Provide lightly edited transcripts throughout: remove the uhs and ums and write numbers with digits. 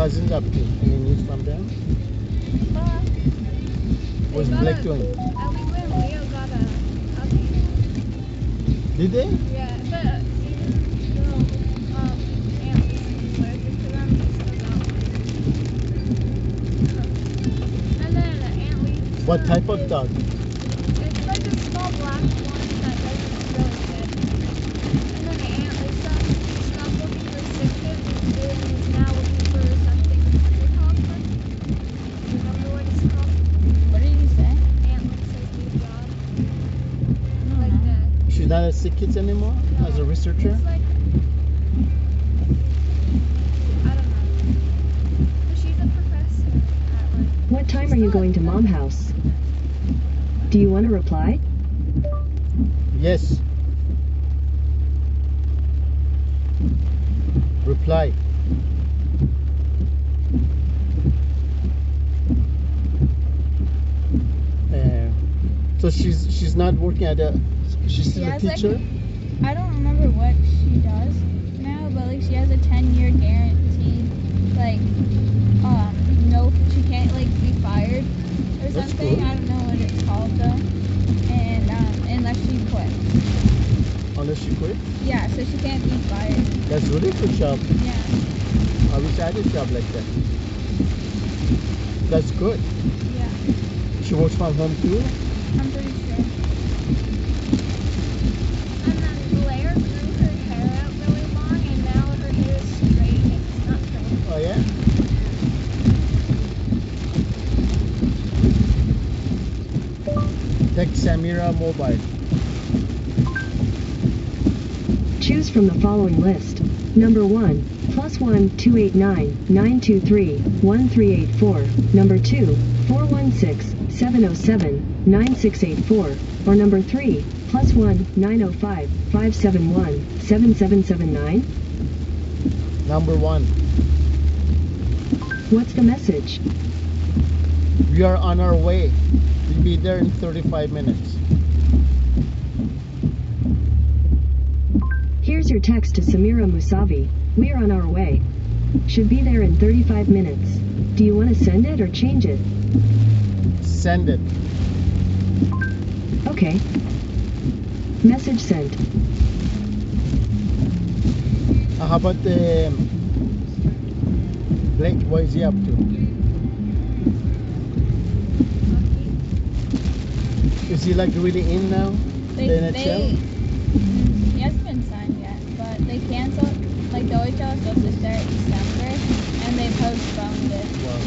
cousins up to? Any news from them? What's Blake doing? We went and Leo got a puppy. Did they? Yeah, but even though Aunt Lisa's allergic to them, he still got one. And then Aunt Lisa. What type of dog? It's like a small black one that doesn't really fit. And then Aunt Lisa stopped looking for sick kids and is now looking for something. What's it called? Remember what it's called? What did you say? Aunt Lisa's new job. Like that. She's not a sick kids anymore as a researcher? It's like, I don't know. But she's a professor at like. What time are you going to Mom House? Do you want to reply? Yes. Reply. So she's not working at a. She's still a teacher. I don't remember what she does now, but like she has a 10-year guaranteed, like, no, she can't like be fired or That's something. cool. I don't know what it's called though, and unless she quits. Unless she quit. Yeah, so she can't be fired. That's really good job. Yeah. I wish I had a job like that. That's good. Yeah. She works from home too. I'm pretty sure. And then Blair grew her hair out really long, and now her hair is straight and it's not curly. Oh yeah. Text Samira mobile. Choose from the following list. Number 1, +1 289 923 1384. Number 2, 416 707 9684. Or number 3, +1 905 571 7779. Number 1. What's the message? We are on our way. We'll be there in 35 minutes. Here's your text to Samira Musavi. We are on our way. Should be there in 35 minutes. Do you want to send it or change it? Send it. Okay. Message sent. How about the Blake? What is he up to? Is he like really in now? The NHL? He hasn't been signed yet, but they canceled. Like the OHL was supposed to start in December, and they postponed it. Wow.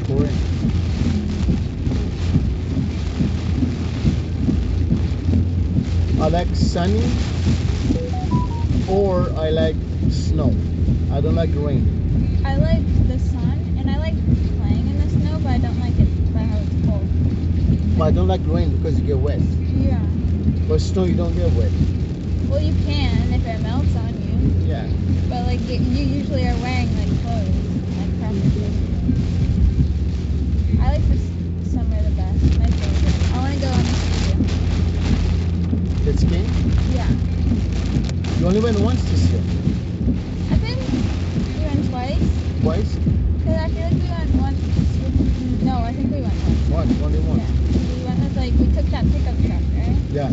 Correct. I like sunny or I like snow. I don't like rain. I like the sun, and I like playing in the snow, but I don't like it by how it's cold. But I don't like rain because you get wet. Yeah. But snow you don't get wet. Well, you can if it melts on you, Yeah. but like you usually are wearing like clothes, like proper clothes. I like the summer the best. My favorite. I want to go on the ski. Jet skiing? Yeah. You only went once this year. I think we went twice. Twice? Cause I feel like we went once. No, I think we went once. Once, only once. Yeah. We went with like we took that pickup truck, right? Yeah.